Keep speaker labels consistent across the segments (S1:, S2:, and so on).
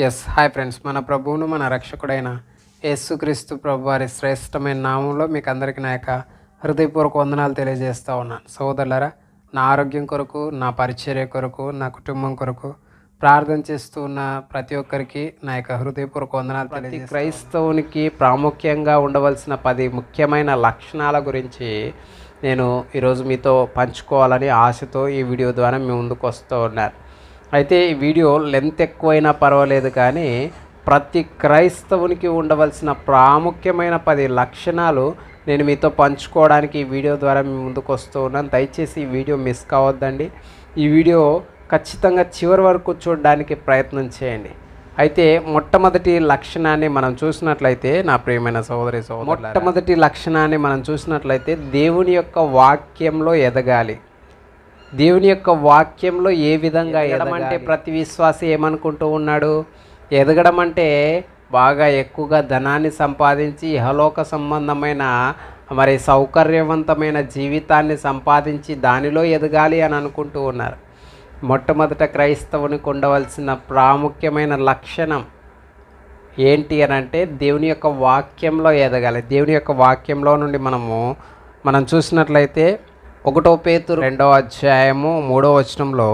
S1: Hi friends, మన ప్రభువును మన రక్షకుడైన యేసుక్రీస్తు ప్రభు వారి శ్రేష్టమైన నామంలో మీకు అందరికీ నా యొక్క హృదయపూర్వక వందనాలు తెలియజేస్తూ ఉన్నాను. సోదరులారా, నా ఆరోగ్యం కొరకు, నా పరిచర్య కొరకు, నా కుటుంబం కొరకు ప్రార్థన చేస్తూ ఉన్న ప్రతి ఒక్కరికి నా యొక్క హృదయపూర్వక వందనాలు. ప్రతి క్రైస్తవునికి ప్రాముఖ్యంగా ఉండవలసిన 10 ముఖ్యమైన లక్షణాల గురించి నేను ఈరోజు మీతో పంచుకోవాలని ఆశతో ఈ వీడియో ద్వారా మీ ముందుకు వస్తూ ఉన్నాను. అయితే ఈ వీడియో లెంత్ ఎక్కువైనా పర్వాలేదు, కానీ ప్రతి క్రైస్తవునికి ఉండవలసిన ప్రాముఖ్యమైన 10 లక్షణాలు నేను మీతో పంచుకోవడానికి ఈ వీడియో ద్వారా మీ ముందుకు వస్తూ ఉన్నాను. దయచేసి ఈ వీడియో మిస్ కావద్దండి. ఈ వీడియో ఖచ్చితంగా చివరి వరకు చూడడానికి ప్రయత్నం చేయండి. అయితే మొట్టమొదటి లక్షణాన్ని మనం చూసినట్లయితే, నా ప్రియమైన మొట్టమొదటి లక్షణాన్ని మనం చూసినట్లయితే దేవుని యొక్క వాక్యంలో ఎదగాలి. దేవుని యొక్క వాక్యంలో ఏ విధంగా ఎదగడం ప్రతి విశ్వాసి ఏమనుకుంటూ ఉన్నాడు? ఎదగడం అంటే బాగా ఎక్కువగా ధనాన్ని సంపాదించి ఇహలోక సంబంధమైన సౌకర్యవంతమైన జీవితాన్ని సంపాదించి దానిలో ఎదగాలి అని అనుకుంటూ ఉన్నారు. మొట్టమొదట క్రైస్తవునికి ఉండవలసిన ప్రాముఖ్యమైన లక్షణం ఏంటి అని అంటే దేవుని యొక్క వాక్యంలో ఎదగాలి. దేవుని యొక్క వాక్యంలో నుండి మనం చూసినట్లయితే 1 పేతురు 2వ అధ్యాయము 3వ వచనంలో,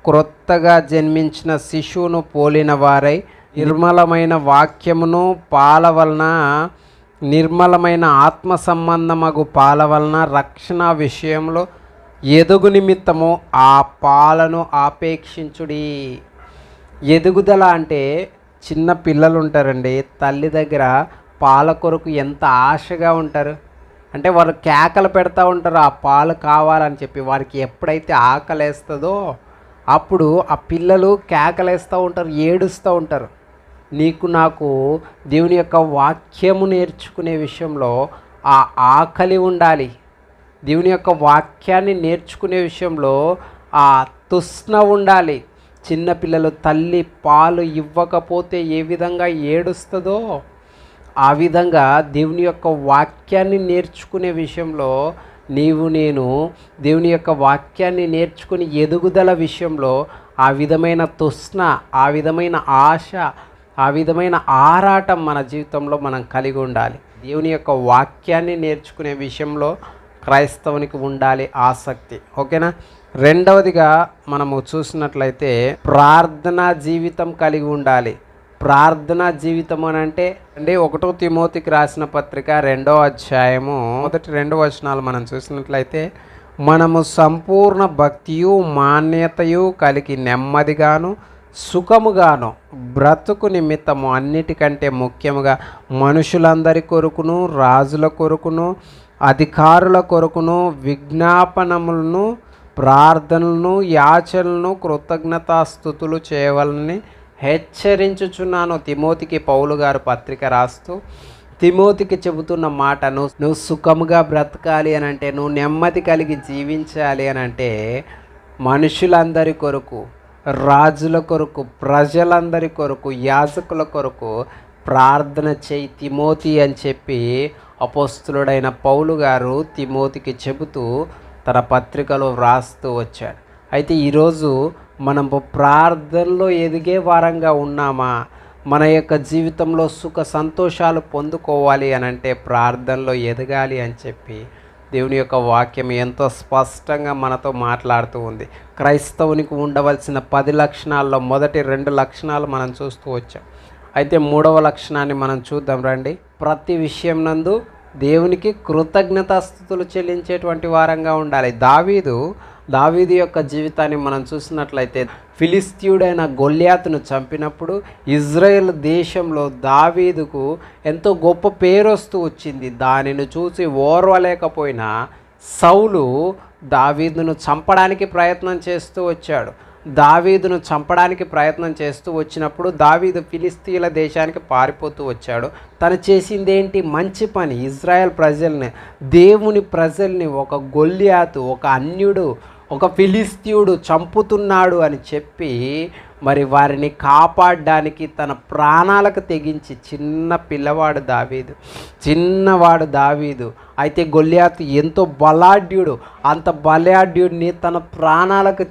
S1: క్రొత్తగా జన్మించిన శిశువును పోలిన వారై నిర్మలమైన వాక్యమును పాల వలన, నిర్మలమైన ఆత్మ సంబంధమగు పాల వలన రక్షణ విషయంలో ఎదుగు నిమిత్తము ఆ పాలను ఆపేక్షించుడి. ఎదుగుదల అంటే చిన్న పిల్లలు ఉంటారండి, తల్లి దగ్గర పాల కొరకు ఎంత ఆశగా ఉంటారు అంటే వారు కేకలు పెడతా ఉంటారు ఆ పాలు కావాలని చెప్పి. వారికి ఎప్పుడైతే ఆకలేస్తుందో అప్పుడు ఆ పిల్లలు కేకలేస్తూ ఉంటారు, ఏడుస్తూ ఉంటారు. నీకు నాకు దేవుని యొక్క వాక్యము నేర్చుకునే విషయంలో ఆ ఆకలి ఉండాలి. దేవుని యొక్క వాక్యాన్ని నేర్చుకునే విషయంలో ఆ తృష్ణ ఉండాలి. చిన్నపిల్లలు తల్లి పాలు ఇవ్వకపోతే ఏ విధంగా ఏడుస్తుందో ఆ విధంగా దేవుని యొక్క వాక్యాన్ని నేర్చుకునే విషయంలో నేను దేవుని యొక్క వాక్యాన్ని నేర్చుకుని ఎదుగుదల విషయంలో ఆ విధమైన తృష్ణ, ఆ విధమైన ఆశ, ఆ విధమైన ఆరాటం మన జీవితంలో మనం కలిగి ఉండాలి. దేవుని యొక్క వాక్యాన్ని నేర్చుకునే విషయంలో క్రైస్తవునికి ఉండాలి ఆసక్తి. ఓకేనా? రెండవదిగా మనము చూసినట్లయితే ప్రార్థనా జీవితం కలిగి ఉండాలి. ప్రార్థనా జీవితం అని అంటే 1 తిమోతికి రాసిన పత్రిక 2వ అధ్యాయము మొదటి 2 వచనాలు మనం చూసినట్లయితే, మనము సంపూర్ణ భక్తియు మాన్యతయు కలిగి నెమ్మదిగాను సుఖముగాను బ్రతుకు నిమిత్తము అన్నిటికంటే ముఖ్యముగా మనుషులందరి కొరకును, రాజుల కొరకును, అధికారుల కొరకును విజ్ఞాపనములను, ప్రార్థనలను, యాచనలను, కృతజ్ఞతాస్తుతులు చేయవలని హెచ్చరించుచున్నాను. తిమోతికి పౌలు గారు పత్రిక రాస్తూ తిమోతికి చెబుతున్న మాట, నువ్వు సుఖముగా బ్రతకాలి అని అంటే, నువ్వు నెమ్మది కలిగి జీవించాలి అని అంటే, మనుషులందరి కొరకు, రాజుల కొరకు, ప్రజలందరి కొరకు, యాజకుల కొరకు ప్రార్థన చేయి తిమోతి అని చెప్పి అపోస్తులుడైన పౌలు గారు తిమోతికి చెబుతూ తన పత్రికలో వ్రాస్తూ వచ్చాడు. అయితే ఈరోజు మనం ప్రార్థనలో ఎదిగే వారంగా ఉన్నామా? మన యొక్క జీవితంలో సుఖ సంతోషాలు పొందుకోవాలి అని అంటే ప్రార్థనలో ఎదగాలి అని చెప్పి దేవుని యొక్క వాక్యం ఎంతో స్పష్టంగా మనతో మాట్లాడుతూ ఉంది. క్రైస్తవునికి ఉండవలసిన 10 లక్షణాల్లో మొదటి 2 లక్షణాలు మనం చూస్తూ వచ్చాం. అయితే 3వ లక్షణాన్ని మనం చూద్దాం రండి. ప్రతి విషయం నందు దేవునికి కృతజ్ఞతాస్తుతులు చెల్లించేటువంటి వారంగా ఉండాలి. దావీదు యొక్క జీవితాన్ని మనం చూసినట్లయితే, ఫిలిస్తీయుడైన గొల్యాతును చంపినప్పుడు ఇజ్రాయెల్ దేశంలో దావీదుకు ఎంతో గొప్ప పేరు వస్తూ వచ్చింది. దానిని చూసి ఓర్వలేకపోయినా సౌలు దావీదును చంపడానికి ప్రయత్నం చేస్తూ వచ్చాడు. దావీదును చంపడానికి ప్రయత్నం చేస్తూ వచ్చినప్పుడు దావీదు ఫిలిస్తీన్ల దేశానికి పారిపోతూ వచ్చాడు. తను చేసిందేంటి? మంచి పని. ఇజ్రాయెల్ ప్రజల్ని, దేవుని ప్రజల్ని ఒక గొల్యాతు, ఒక అన్యుడు, ఒక ఫిలిస్తీయుడు చంపుతున్నాడు అని చెప్పి మరి వారిని కాపాడడానికి తన ప్రాణాలకు తెగించి చిన్నవాడు దావీదు అయితే గొల్లియాతు ఎంతో బలాఢ్యుడు. అంత బలాఢ్యుడిని తన ప్రాణాలకు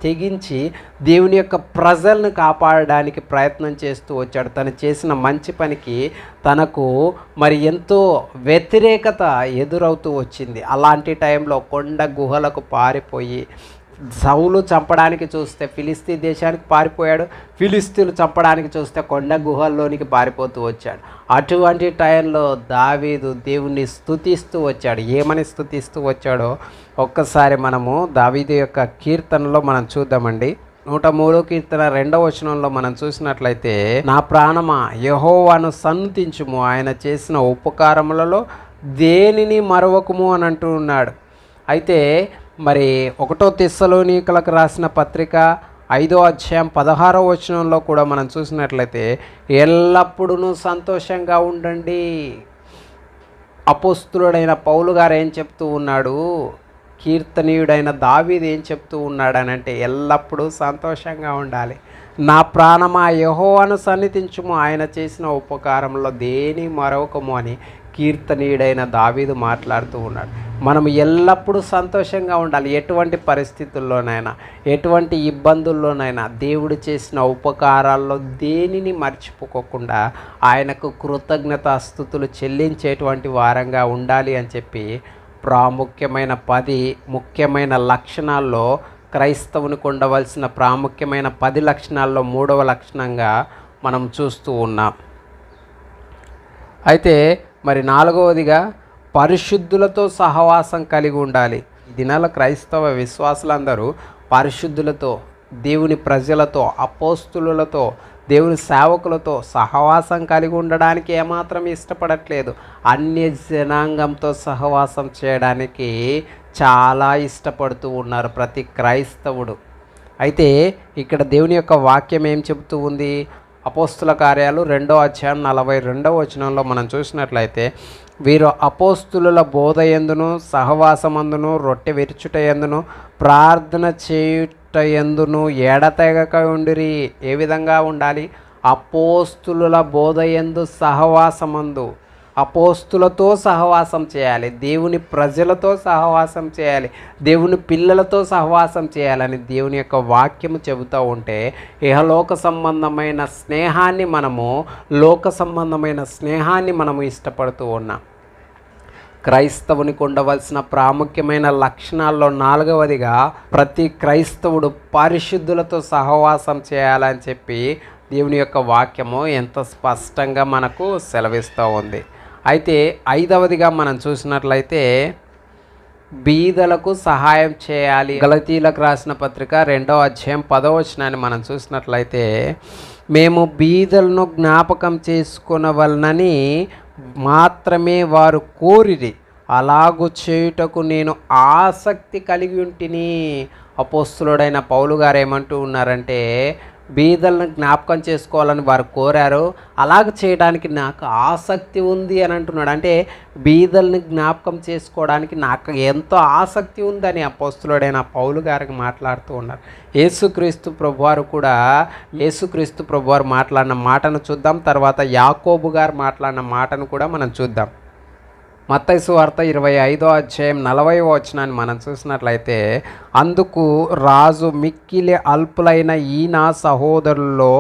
S1: తెగించి దేవుని యొక్క ప్రజలను కాపాడడానికి ప్రయత్నం చేస్తూ వచ్చాడు. తను చేసిన మంచి పనికి తనకు మరి ఎంతో వ్యతిరేకత ఎదురవుతూ వచ్చింది. అలాంటి టైంలో కొండ గుహలకు పారిపోయి సౌలు చంపడానికి చూస్తే ఫిలిస్తీ దేశానికి పారిపోయాడు, ఫిలిస్తీన్లు చంపడానికి చూస్తే కొండ గుహల్లోనికి పారిపోతూ వచ్చాడు. అటువంటి టైంలో దావీదు దేవుణ్ణి స్తుతిస్తూ వచ్చాడు. ఏమని స్తుతిస్తూ వచ్చాడో ఒక్కసారి మనము దావీదు యొక్క కీర్తనలో మనం చూద్దామండి. 103 కీర్తన 2వ వచనంలో మనం చూసినట్లయితే, నా ప్రాణమా యెహోవాను సన్నుతించుము, ఆయన చేసిన ఉపకారములలో దేనిని మరవకుము అని అంటూ ఉన్నాడు. అయితే మరి 1 తెస్సలోనికలకు రాసిన పత్రిక 5వ అధ్యాయం 16వ వచనంలో కూడా మనం చూసినట్లయితే, ఎల్లప్పుడూ సంతోషంగా ఉండండి. అపోస్తులుడైన పౌలు గారు ఏం చెప్తూ ఉన్నాడు, కీర్తనీయుడైన దావీదు ఏం చెప్తూ ఉన్నాడనంటే, ఎల్లప్పుడూ సంతోషంగా ఉండాలి. నా ప్రాణమా యెహోవాను సన్నిధించుము, ఆయన చేసిన ఉపకారంలో దేని మరొకము అని కీర్తనీయుడైన దావీదు మాట్లాడుతూ ఉన్నాడు. మనం ఎల్లప్పుడూ సంతోషంగా ఉండాలి. ఎటువంటి పరిస్థితుల్లోనైనా, ఎటువంటి ఇబ్బందుల్లోనైనా దేవుడు చేసిన ఉపకారాల్లో దేనిని మర్చిపోకుండా ఆయనకు కృతజ్ఞతాస్తుతులు చెల్లించేటువంటి వారంగా ఉండాలి అని చెప్పి ప్రాముఖ్యమైన 10 ముఖ్యమైన లక్షణాల్లో క్రైస్తవునికి ఉండవలసిన ప్రాముఖ్యమైన 10 లక్షణాల్లో 3వ లక్షణంగా మనం చూస్తూ ఉన్నాం. అయితే మరి 4వదిగా పరిశుద్ధులతో సహవాసం కలిగి ఉండాలి. ఈ దినాల క్రైస్తవ విశ్వాసులందరూ పరిశుద్ధులతో, దేవుని ప్రజలతో, అపోస్తులతో, దేవుని సేవకులతో సహవాసం కలిగి ఉండడానికి ఏమాత్రం ఇష్టపడట్లేదు. అన్య జనాంగంతో సహవాసం చేయడానికి చాలా ఇష్టపడుతూ ఉన్నారు ప్రతి క్రైస్తవుడు. అయితే ఇక్కడ దేవుని యొక్క వాక్యం ఏం చెబుతూ ఉంది? అపోస్తుల కార్యాలు 2వ అధ్యాయం 42వ వచనంలో మనం చూసినట్లయితే, వీరు అపోస్తుల బోధ యందును, సహవాసమందును, రొట్టె విరుచుట యందును, ప్రార్థన చేయుట యందును ఎడతెగక ఉండిరి. ఏ విధంగా ఉండాలి? అపోస్తుల బోధ యందు, సహవాసమందు, అపోస్తులతో సహవాసం చేయాలి, దేవుని ప్రజలతో సహవాసం చేయాలి, దేవుని పిల్లలతో సహవాసం చేయాలని దేవుని యొక్క వాక్యము చెబుతూ ఉంటే, ఇహలోక సంబంధమైన స్నేహాన్ని మనము ఇష్టపడుతూ ఉన్నాం. క్రైస్తవునికి ఉండవలసిన ప్రాముఖ్యమైన లక్షణాల్లో 4వదిగా ప్రతి క్రైస్తవుడు పరిశుద్ధులతో సహవాసం చేయాలని చెప్పి దేవుని యొక్క వాక్యము ఎంత స్పష్టంగా మనకు సెలవిస్తూ ఉంది. అయితే 5వదిగా మనం చూసినట్లయితే బీదలకు సహాయం చేయాలి. గలతీలకు రాసిన పత్రిక 2వ అధ్యాయం 10వ వచనాన్ని మనం చూసినట్లయితే, మేము బీదలను జ్ఞాపకం చేసుకొనవలనని మాత్రమే వారు కోరిరి, అలాగు చేయుటకు నేను ఆసక్తి కలిగి ఉంటిని. అపోస్తులుడైన పౌలు గారు ఏమంటూ ఉన్నారంటే, బీదలను జ్ఞాపకం చేసుకోవాలని వారు కోరారు, అలాగ చేయడానికి నాకు ఆసక్తి ఉంది అని అంటున్నాడు. అంటే బీదల్ని జ్ఞాపకం చేసుకోవడానికి నాకు ఎంతో ఆసక్తి ఉందని అపోస్తులుడైన పౌలు గారికి మాట్లాడుతూ ఉన్నారు. యేసుక్రీస్తు ప్రభువారు మాట్లాడిన మాటను చూద్దాం. తర్వాత యాకోబు గారు మాట్లాడిన మాటను కూడా మనం చూద్దాం. మత్తయి సువార్త 25వ అధ్యాయం 40వ వచనాన్ని మనం చూసినట్లయితే, అందుకు రాజు మిక్కిలి అల్పులైన ఈ నా సహోదరుల్లో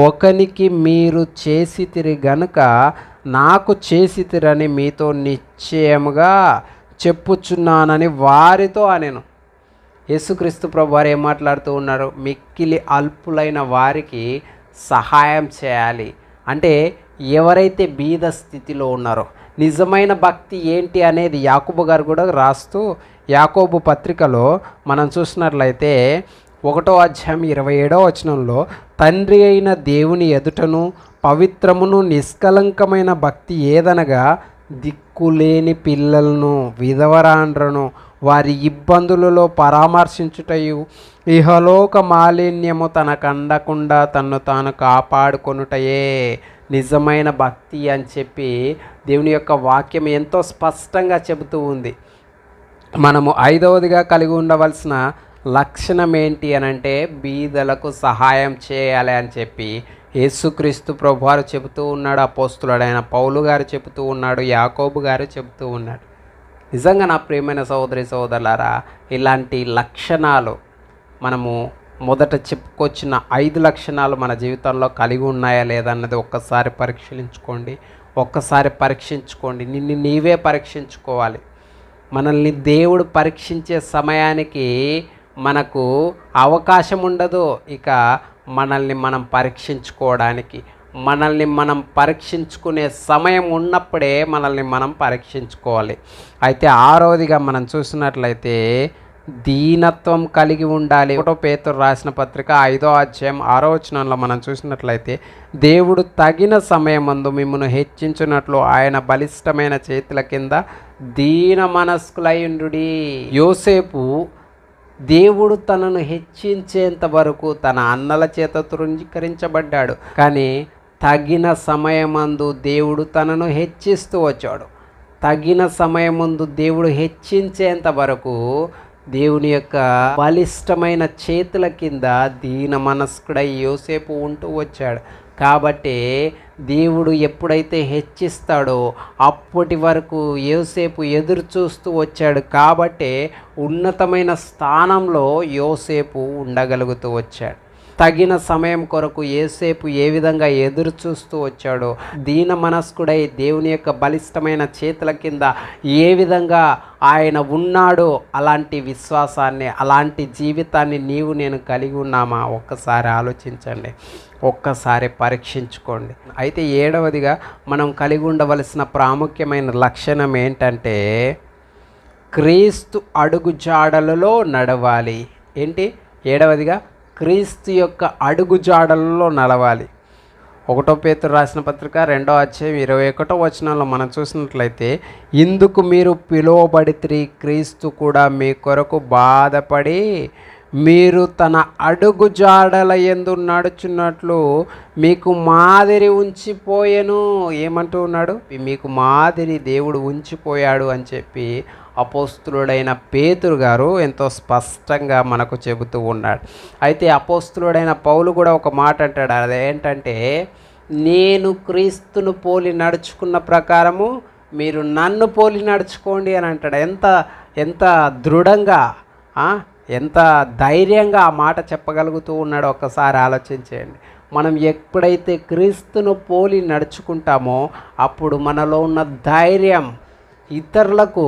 S1: ఒకనికి మీరు చేసితిరి గనుక నాకు చేసితిరని మీతో నిశ్చయముగా చెప్పుచున్నానని వారితో అనెను. యేసుక్రీస్తు ప్రభువారు ఏం మాట్లాడుతూ ఉన్నారు? మిక్కిలి అల్పులైన వారికి సహాయం చేయాలి. అంటే ఎవరైతే బీద స్థితిలో ఉన్నారో, నిజమైన భక్తి ఏంటి అనేది యాకోబు గారు కూడా రాస్తూ, యాకోబు పత్రికలో మనం చూసినట్లయితే 1వ అధ్యాయం 27వ వచనంలో, తండ్రి అయిన దేవుని ఎదుటను పవిత్రమును నిష్కలంకమైన భక్తి ఏదనగా దిక్కులేని పిల్లలను, విధవరాండ్రను వారి ఇబ్బందులలో పరామర్శించుటయు, ఇహలోక మాలిన్యము తనకందకుండా తన్ను తాను కాపాడుకొనుటయే నిజమైన భక్తి అని చెప్పి దేవుని యొక్క వాక్యం ఎంతో స్పష్టంగా చెబుతూ ఉంది. మనము 5వదిగా కలిగి ఉండవలసిన లక్షణం ఏంటి అనంటే బీదలకు సహాయం చేయాలి అని చెప్పి యేసుక్రీస్తు ప్రభువారు చెబుతూ ఉన్నాడు, అపోస్తులుడైన పౌలు గారు చెబుతూ ఉన్నాడు, యాకోబు గారు చెబుతూ ఉన్నాడు. నిజంగా నా ప్రియమైన సహోదరి సహోదరులారా, ఇలాంటి లక్షణాలు మనము మొదట చెప్పుకొచ్చిన 5 లక్షణాలు మన జీవితంలో కలిగి ఉన్నాయా లేదన్నది ఒక్కసారి పరీక్షించుకోండి. నిన్ను నీవే పరీక్షించుకోవాలి. మనల్ని దేవుడు పరీక్షించే సమయానికి మనకు అవకాశం ఉండదు ఇక మనల్ని మనం పరీక్షించుకోవడానికి. మనల్ని మనం పరీక్షించుకునే సమయం ఉన్నప్పుడే మనల్ని మనం పరీక్షించుకోవాలి. అయితే 6వదిగా మనం చూసినట్లయితే దీనత్వం కలిగి ఉండాలి. 1 పేతురు రాసిన పత్రిక 5వ అధ్యాయం 6వ వచనంలో మనం చూసినట్లయితే దేవుడు తగిన సమయమందు మిమ్మును హెచ్చించున్నట్లు ఆయన బలిష్టమైన చేతుల కింద దీన మనస్కులయుండుడి. యోసేపు దేవుడు తనను హెచ్చించేంత వరకు తన అన్నల చేత తృణీకరించబడ్డాడు, కానీ తగిన సమయమందు దేవుడు తనను హెచ్చిస్తూ వచ్చాడు. తగిన సమయమందు దేవుడు హెచ్చించేంత వరకు దేవుని యొక్క బలిష్టమైన చేతుల కింద దీన మనస్కుడై యోసేపు ఉంటూ వచ్చాడు. కాబట్టి దేవుడు ఎప్పుడైతే హెచ్చిస్తాడో అప్పటి వరకు యోసేపు ఎదురు చూస్తూ వచ్చాడు. కాబట్టి ఉన్నతమైన స్థానంలో యోసేపు ఉండగలుగుతూ వచ్చాడు. తగిన సమయం కొరకు యోసేపు ఏ విధంగా ఎదురు చూస్తూ వచ్చాడో, దీన మనస్కుడై దేవుని యొక్క బలిష్టమైన చేతుల కింద ఏ విధంగా ఆయన ఉన్నాడో అలాంటి విశ్వాసాన్ని, అలాంటి జీవితాన్ని నీవు నేను కలిగి ఉన్నామా ఒక్కసారి ఆలోచించండి, ఒక్కసారి పరీక్షించుకోండి. అయితే 7వదిగా మనం కలిగి ఉండవలసిన ప్రాముఖ్యమైన లక్షణం ఏంటంటే క్రీస్తు అడుగుజాడలలో నడవాలి. ఏంటి 7వదిగా? క్రీస్తు యొక్క అడుగుజాడలలో నడవాలి. 1 పేతురు రాసిన పత్రిక 2వ అధ్యాయం 21వ వచనంలో మనం చూసినట్లయితే ఇందుకు మీరు పిలువబడితిరి, క్రీస్తు కూడా మీ కొరకు బాధపడి మీరు తన అడుగుజాడల యందు నడుచున్నట్లు మీకు మాదిరి ఉంచిపోయెను. ఏమంటూ ఉన్నాడు? మీకు మాదిరి దేవుడు ఉంచిపోయాడు అని చెప్పి అపోస్తులుడైన పేతురు గారు ఎంతో స్పష్టంగా మనకు చెబుతూ ఉన్నాడు. అయితే అపోస్తులుడైన పౌలు కూడా ఒక మాట అంటాడు, అదేంటంటే నేను క్రీస్తును పోలి నడుచుకున్న ప్రకారము మీరు నన్ను పోలి నడుచుకోండి అని అంటాడు. ఎంత దృఢంగా, ఎంత ధైర్యంగా ఆ మాట చెప్పగలుగుతూ ఉన్నాడో ఒక్కసారి ఆలోచించేయండి. మనం ఎప్పుడైతే క్రీస్తును పోలి నడుచుకుంటామో అప్పుడు మనలో ఉన్న ధైర్యం ఇతరులకు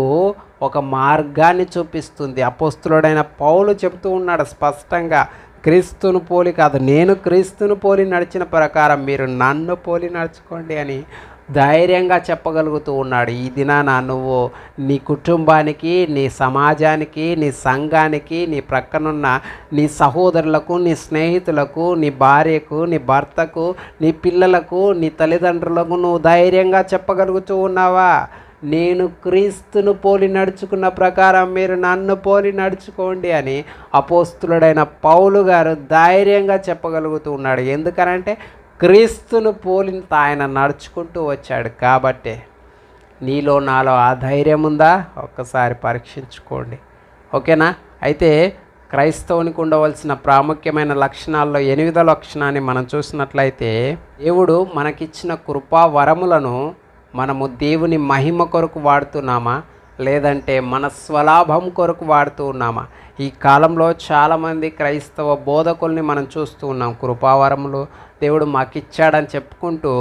S1: ఒక మార్గాన్ని చూపిస్తుంది. అపోస్తులుడైన పౌలు చెబుతూ ఉన్నాడు స్పష్టంగా, క్రీస్తును పోలి కాదు, నేను క్రీస్తును పోలి నడిచిన ప్రకారం మీరు నన్ను పోలి నడుచుకోండి అని ధైర్యంగా చెప్పగలుగుతూ ఉన్నాడు. ఈ దినాన నువ్వు నీ కుటుంబానికి, నీ సమాజానికి, నీ సంఘానికి, నీ ప్రక్కనున్న నీ సహోదరులకు, నీ స్నేహితులకు, నీ భార్యకు, నీ భర్తకు, నీ పిల్లలకు, నీ తల్లిదండ్రులకు నువ్వు ధైర్యంగా చెప్పగలుగుతూ ఉన్నావా? నేను క్రీస్తును పోలి నడుచుకున్న ప్రకారం మీరు నన్ను పోలి నడుచుకోండి అని అపోస్తులుడైన పౌలు గారు ధైర్యంగా చెప్పగలుగుతూ ఉన్నాడు. ఎందుకనంటే క్రీస్తును పోలి ఆయన నడుచుకుంటూ వచ్చాడు. కాబట్టి నీలో నాలో ఆ ధైర్యం ఉందా? ఒక్కసారి పరీక్షించుకోండి. ఓకేనా? అయితే క్రైస్తవునికి ఉండవలసిన ప్రాముఖ్యమైన లక్షణాల్లో 8వ లక్షణాన్ని మనం చూసినట్లయితే దేవుడు మనకిచ్చిన కృపా వరములను మనము దేవుని మహిమ కొరకు వాడుతున్నామా లేదంటే మన స్వలాభం కొరకు వాడుతూ ఉన్నామా? ఈ కాలంలో చాలామంది క్రైస్తవ బోధకుల్ని మనం చూస్తూ ఉన్నాం. కృపావరములు దేవుడు మాకు ఇచ్చాడని చెప్పుకుంటూ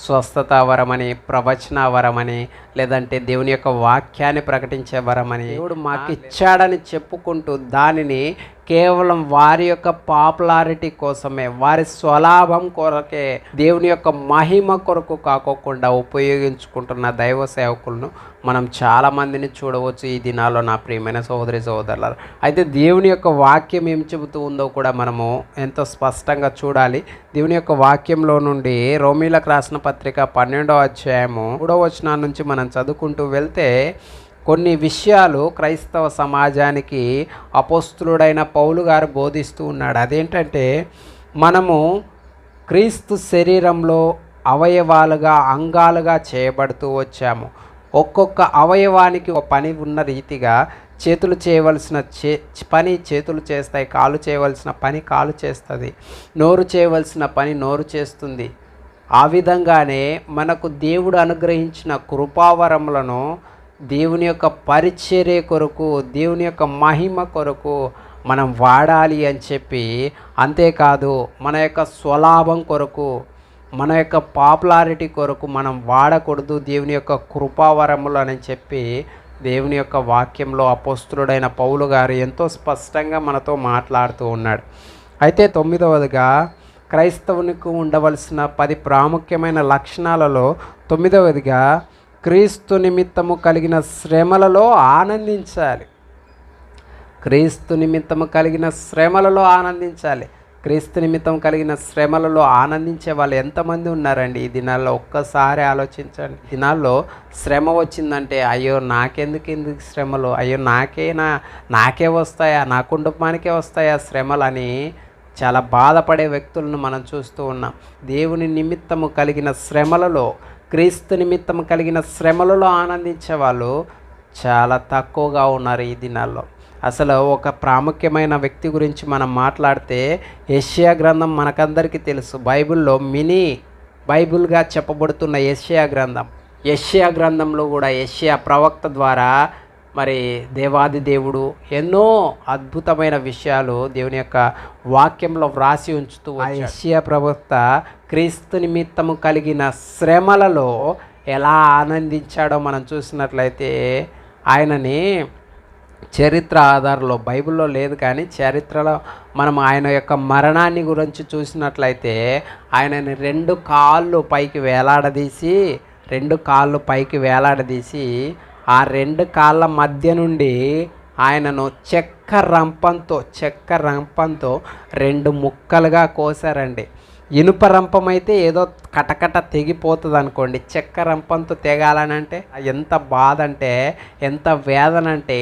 S1: స్వస్థత వరమని, ప్రవచన వరమని, లేదంటే దేవుని యొక్క వాక్యాన్ని ప్రకటించే వరమని దేవుడు మాకు ఇచ్చాడని చెప్పుకుంటూ దానిని కేవలం వారి యొక్క పాపులారిటీ కోసమే, వారి స్వలాభం కొరకే, దేవుని యొక్క మహిమ కొరకు కాకోకుండా ఉపయోగించుకుంటున్న దైవ సేవకులను మనం చాలామందిని చూడవచ్చు ఈ దినాల్లో నా ప్రియమైన సహోదరి సహోదరులారా. అయితే దేవుని యొక్క వాక్యం ఏం చెబుతూ ఉందో కూడా మనము ఎంతో స్పష్టంగా చూడాలి. దేవుని యొక్క వాక్యంలో నుండి రోమీలకు రాసిన పత్రిక 12వ అధ్యాయము 3వ వచనం నుంచి మనం చదువుకుంటూ వెళ్తే కొన్ని విషయాలు క్రైస్తవ సమాజానికి అపోస్తులుడైన పౌలు గారు బోధిస్తూ ఉన్నాడు. అదేంటంటే మనము క్రీస్తు శరీరంలో అవయవాలుగా, అంగాలుగా చేయబడుతూ వచ్చాము. ఒక్కొక్క అవయవానికి ఒక పని ఉన్న రీతిగా చేతులు చేయవలసిన పని చేతులు చేస్తాయి, కాలు చేయవలసిన పని కాలు చేస్తుంది, నోరు చేయవలసిన పని నోరు చేస్తుంది. ఆ విధంగానే మనకు దేవుడు అనుగ్రహించిన కృపావరములను దేవుని యొక్క పరిచర్య కొరకు, దేవుని యొక్క మహిమ కొరకు మనం వాడాలి అని చెప్పి, అంతేకాదు మన యొక్క స్వలాభం కొరకు, మన యొక్క పాపులారిటీ కొరకు మనం వాడకూడదు దేవుని యొక్క కృపావరములు అని చెప్పి దేవుని యొక్క వాక్యంలో అపోస్తులుడైన పౌలు గారు ఎంతో స్పష్టంగా మనతో మాట్లాడుతూ ఉన్నాడు. అయితే 9వదిగా క్రైస్తవునికి ఉండవలసిన 10 ప్రాముఖ్యమైన లక్షణాలలో 9వదిగా క్రీస్తు నిమిత్తము కలిగిన శ్రమలలో ఆనందించాలి. క్రీస్తు నిమిత్తము కలిగిన శ్రమలలో ఆనందించాలి. క్రీస్తు నిమిత్తం కలిగిన శ్రమలలో ఆనందించే వాళ్ళు ఎంతమంది ఉన్నారండి ఈ దినాల్లో? ఒక్కసారి ఆలోచించండి. దినాల్లో శ్రమ వచ్చిందంటే అయ్యో ఎందుకు శ్రమలు, అయ్యో నాకే వస్తాయా, నా కుటుంబానికే వస్తాయా శ్రమలు అని చాలా బాధపడే వ్యక్తులను మనం చూస్తూ ఉన్నాం. దేవుని నిమిత్తము కలిగిన శ్రమలలో, క్రీస్తు నిమిత్తం కలిగిన శ్రమలలో ఆనందించే వాళ్ళు చాలా తక్కువగా ఉన్నారు ఈ దినాల్లో. అసలు ఒక ప్రాముఖ్యమైన వ్యక్తి గురించి మనం మాట్లాడితే యెషయా గ్రంథం మనకందరికీ తెలుసు. బైబిల్లో మినీ బైబిల్గా చెప్పబడుతున్న యెషయా గ్రంథంలో కూడా యెషయా ప్రవక్త ద్వారా మరి దేవాది దేవుడు ఎన్నో అద్భుతమైన విషయాలు దేవుని యొక్క వాక్యంలో వ్రాసి ఉంచుతూ యెషయా ప్రవక్త క్రీస్తు నిమిత్తము కలిగిన శ్రమలలో ఎలా ఆనందించాడో మనం చూసినట్లయితే, ఆయనని చరిత్ర ఆధారంలో, బైబిల్లో లేదు కానీ చరిత్రలో మనం ఆయన యొక్క మరణాన్ని గురించి చూసినట్లయితే ఆయనని 2 కాళ్ళు పైకి వేలాడదీసి ఆ 2 కాళ్ళ మధ్య నుండి ఆయనను చెక్క రంపంతో 2 ముక్కలుగా కోసారండి. ఇనుప రంపమైతే ఏదో కటకట తెగిపోతుంది అనుకోండి, చెక్క రంపంతో తెగాలని అంటే ఎంత బాధ అంటే, ఎంత వేదన అంటే,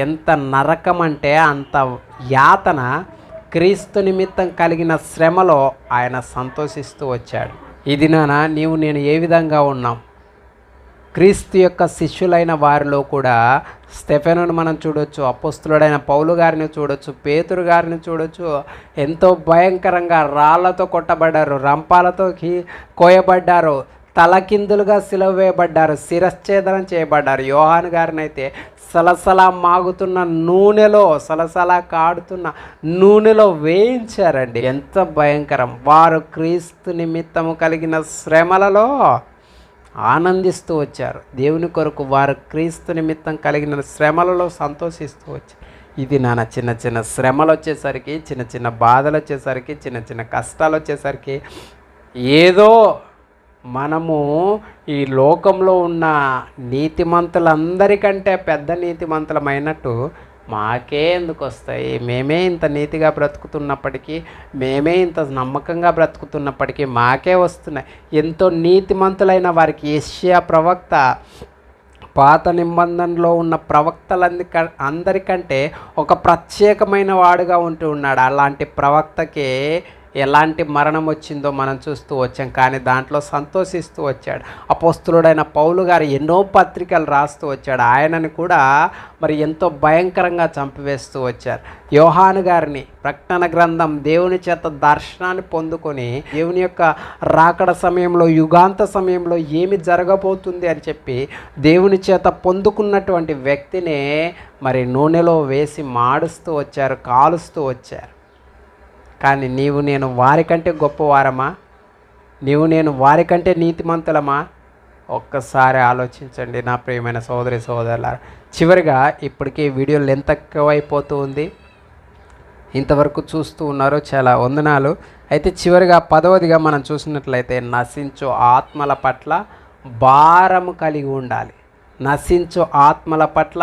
S1: ఎంత నరకం అంటే అంత యాతన. క్రీస్తు నిమిత్తం కలిగిన శ్రమలో ఆయన సంతోషిస్తూ వచ్చాడు. ఇది నీవు నేను ఏ విధంగా ఉన్నాం? క్రీస్తు యొక్క శిష్యులైన వారిలో కూడా స్టెఫెనును మనం చూడొచ్చు, అపోస్తులుడైన పౌలు గారిని చూడొచ్చు, పేతురు గారిని చూడొచ్చు. ఎంతో భయంకరంగా రాళ్లతో కొట్టబడ్డారు, రంపాలతో కోయబడ్డారు, తలకిందులుగా సిలువ వేయబడ్డారు, శిరశ్ఛేదనం చేయబడ్డారు. యోహాను గారిని అయితే సలసలా మాగుతున్న నూనెలో, సలసలా కాడుతున్న నూనెలో వేయించారండి. ఎంత భయంకరం! వారు క్రీస్తు నిమిత్తము కలిగిన శ్రమలలో ఆనందిస్తూ వచ్చారు. దేవుని కొరకు వారు క్రీస్తు నిమిత్తం కలిగిన శ్రమలలో సంతోషిస్తూ వచ్చారు. ఇది చిన్న చిన్న శ్రమలు వచ్చేసరికి, చిన్న చిన్న బాధలు వచ్చేసరికి, చిన్న చిన్న కష్టాలు వచ్చేసరికి ఏదో మనము ఈ లోకంలో ఉన్న నీతిమంతులందరికంటే పెద్ద నీతిమంతులమైనట్టు మాకే ఎందుకు వస్తాయి, మేమే ఇంత నీతిగా బ్రతుకుతున్నప్పటికీ, మేమే ఇంత నమ్మకంగా బ్రతుకుతున్నప్పటికీ మాకే వస్తున్నాయి. ఎంతో నీతిమంతులైన వారికి యెషయా ప్రవక్త పాత నిబంధనలో ఉన్న అందరికంటే ఒక ప్రత్యేకమైన వాడుగా ఉంటూ ఉన్నాడు. అలాంటి ప్రవక్తకే ఎలాంటి మరణం వచ్చిందో మనం చూస్తూ వచ్చాం, కానీ దాంట్లో సంతోషిస్తూ వచ్చాడు. అపోస్తులుడైన పౌలు గారు ఎన్నో పత్రికలు రాస్తూ వచ్చాడు. ఆయనని కూడా మరి ఎంతో భయంకరంగా చంపివేస్తూ వచ్చారు. యోహాను గారిని ప్రకటన గ్రంథం దేవుని చేత దర్శనాన్ని పొందుకొని దేవుని యొక్క రాకడ సమయంలో, యుగాంత సమయంలో ఏమి జరగబోతుంది అని చెప్పి దేవుని చేత పొందుకున్నటువంటి వ్యక్తినే మరి నూనెలో వేసి మాడుస్తూ వచ్చారు, కాలుస్తూ వచ్చారు. కానీ నీవు నేను వారికంటే గొప్పవారమా? నీవు నేను వారికంటే నీతిమంతులమా? ఒక్కసారి ఆలోచించండి నా ప్రియమైన సోదరి సోదరులారా. చివరిగా ఇప్పటికే వీడియో లెంత్ ఎక్కువైపోతూ ఉంది, ఇంతవరకు చూస్తూ ఉన్నారు, చాలా వందనాలు. అయితే చివరిగా 10వదిగా మనం చూసినట్లయితే నశించు ఆత్మల పట్ల భారము కలిగి ఉండాలి. నశించు ఆత్మల పట్ల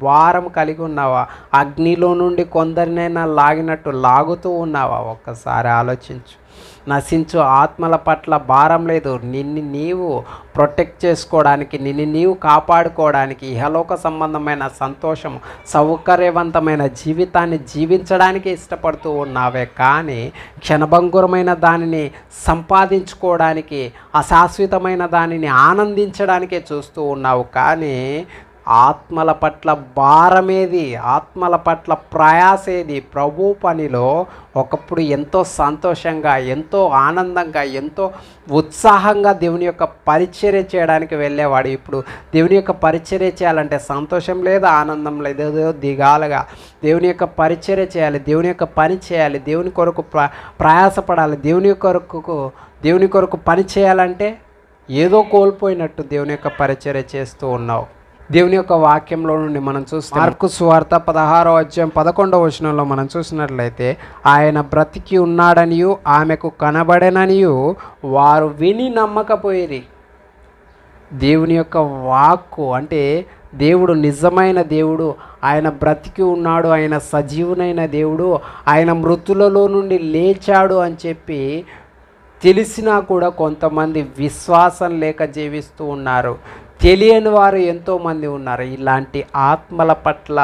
S1: భారం కలిగి ఉన్నావా? అగ్నిలో నుండి కొందరినైనా లాగినట్టు లాగుతూ ఉన్నావా? ఒక్కసారి ఆలోచించు. నశించు ఆత్మల పట్ల భారం లేదు. నిన్ను నీవు ప్రొటెక్ట్ చేసుకోవడానికి, నిన్ను నీవు కాపాడుకోవడానికి, ఇహలోక సంబంధమైన సంతోషం, సౌకర్యవంతమైన జీవితాన్ని జీవించడానికి ఇష్టపడుతూ ఉన్నావే కానీ క్షణభంగురమైన దానిని సంపాదించుకోవడానికి, అశాశ్వతమైన దానిని ఆనందించడానికే చూస్తూ ఉన్నావు. కానీ ఆత్మల పట్ల భారమేది, ఆత్మల పట్ల ప్రయాసేది. ప్రభు పనిలో ఒకప్పుడు ఎంతో సంతోషంగా, ఎంతో ఆనందంగా, ఎంతో ఉత్సాహంగా దేవుని యొక్క పరిచర్య చేయడానికి వెళ్ళేవాడు. ఇప్పుడు దేవుని యొక్క పరిచర్య చేయాలంటే సంతోషం లేదు, ఆనందం లేదు, ఏదో దిగాలుగా. దేవుని యొక్క పరిచర్య చేయాలి, దేవుని యొక్క పని చేయాలి, దేవుని కొరకు ప్రయాసపడాలి, దేవుని కొరకు పని చేయాలంటే ఏదో కోల్పోయినట్టు దేవుని యొక్క పరిచర్య చేస్తూ ఉన్నావు. దేవుని యొక్క వాక్యంలో నుండి మనం చూస్తే మార్కు సువార్త 16వ అధ్యాయం 11వ వచనంలో మనం చూసినట్లయితే, ఆయన బ్రతికి ఉన్నాడనియు ఆమెకు కనబడెననియు వారు విని నమ్మకపోయిరి. దేవుని యొక్క వాక్కు అంటే దేవుడు నిజమైన దేవుడు, ఆయన బ్రతికి ఉన్నాడు, ఆయన సజీవునైన దేవుడు, ఆయన మృతులలో నుండి లేచాడు అని చెప్పి తెలిసినా కూడా కొంతమంది విశ్వాసం లేక జీవిస్తూ ఉన్నారు. తెలియని వారు ఎంతోమంది ఉన్నారు. ఇలాంటి ఆత్మల పట్ల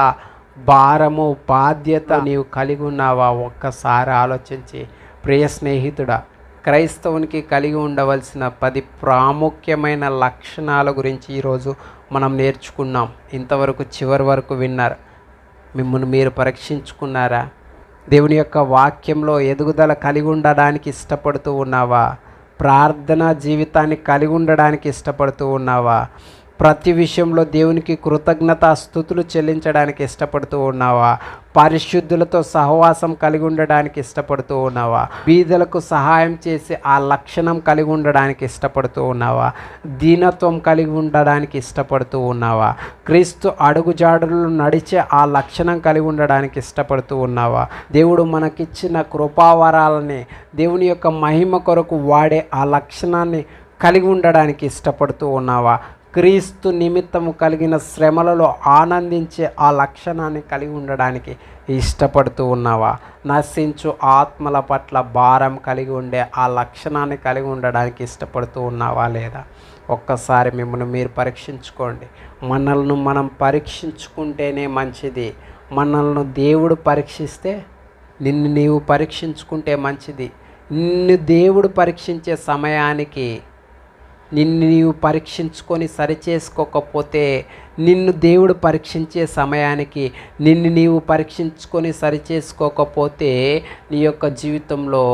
S1: భారము, బాధ్యత నీవు కలిగి ఉన్నావా? ఒక్కసారి ఆలోచించి ప్రియ స్నేహితుడా, క్రైస్తవునికి కలిగి ఉండవలసిన 10 ప్రాముఖ్యమైన లక్షణాల గురించి ఈరోజు మనం నేర్చుకున్నాం. ఇంతవరకు చివరి వరకు విన్నారు. మిమ్మల్ని మీరు పరీక్షించుకున్నారా? దేవుని యొక్క వాక్యంలో ఎదుగుదల కలిగి ఉండడానికి ఇష్టపడుతూ ఉన్నావా? ప్రార్థనా జీవితాన్ని కలిగి ఉండడానికి ఇష్టపడుతూ ఉన్నావా? ప్రతి విషయంలో దేవునికి కృతజ్ఞతాస్తుతులు చెల్లించడానికి ఇష్టపడుతూ ఉన్నావా? పరిశుద్ధులతో సహవాసం కలిగి ఉండడానికి ఇష్టపడుతూ ఉన్నావా? బీదలకు సహాయం చేసి ఆ లక్షణం కలిగి ఉండడానికి ఇష్టపడుతూ ఉన్నావా? దీనత్వం కలిగి ఉండడానికి ఇష్టపడుతూ ఉన్నావా? క్రీస్తు అడుగుజాడులు నడిచే ఆ లక్షణం కలిగి ఉండడానికి ఇష్టపడుతూ ఉన్నావా? దేవుడు మనకిచ్చిన కృపావరాలని దేవుని యొక్క మహిమ కొరకు వాడే ఆ లక్షణాన్ని కలిగి ఉండడానికి ఇష్టపడుతూ ఉన్నావా? క్రీస్తు నిమిత్తము కలిగిన శ్రమలలో ఆనందించే ఆ లక్షణాన్ని కలిగి ఉండడానికి ఇష్టపడుతూ ఉన్నావా? నశించు ఆత్మల పట్ల భారం కలిగి ఉండే ఆ లక్షణాన్ని కలిగి ఉండడానికి ఇష్టపడుతూ ఉన్నావా లేదా? ఒక్కసారి మిమ్మల్ని మీరు పరీక్షించుకోండి. మనల్ని మనం పరీక్షించుకుంటేనే మంచిది. మనల్ని దేవుడు పరీక్షిస్తే నిన్ను నీవు పరీక్షించుకుంటే మంచిది. నిన్ను దేవుడు పరీక్షించే సమయానికి నిన్ను నీవు పరీక్షించుకొని సరిచేసుకోకపోతే, నిన్ను దేవుడు పరీక్షించే సమయానికి నిన్ను నీవు పరీక్షించుకొని సరిచేసుకోకపోతే నీ యొక్క జీవితంలో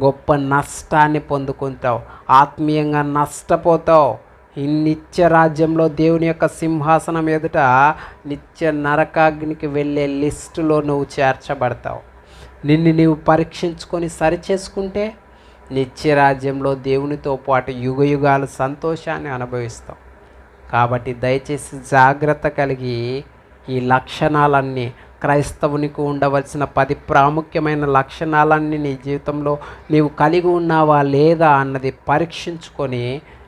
S1: గొప్ప నష్టాన్ని పొందుకుంటావు, ఆత్మీయంగా నష్టపోతావు. ఈ నిత్య రాజ్యంలో దేవుని యొక్క సింహాసనం ఎదుట నిత్య నరకాగ్నికి వెళ్ళే లిస్టులో నువ్వు చేర్చబడతావు. నిన్ను నీవు పరీక్షించుకొని సరిచేసుకుంటే నిత్యరాజ్యంలో దేవునితో పాటు యుగయుగాలు సంతోషాన్ని అనుభవిస్తాం. కాబట్టి దయచేసి జాగ్రత్త కలిగి ఈ లక్షణాలన్నీ, క్రైస్తవునికి ఉండవలసిన 10 ప్రాముఖ్యమైన లక్షణాలన్నీ నీ జీవితంలో నీవు కలిగి ఉన్నావా లేదా అన్నది పరీక్షించుకొని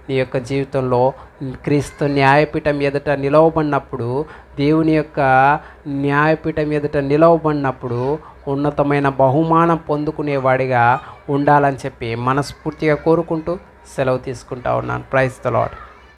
S1: నీ యొక్క జీవితంలో క్రీస్తు న్యాయపీఠం ఎదుట నిలవబడినప్పుడు, దేవుని యొక్క న్యాయపీఠం ఎదుట నిలవబడినప్పుడు ఉన్నతమైన బహుమానం పొందుకునేవాడిగా ఉండాలని చెప్పి మనస్ఫూర్తిగా కోరుకుంటూ సెలవు తీసుకుంటా ఉన్నాను. Praise the lord.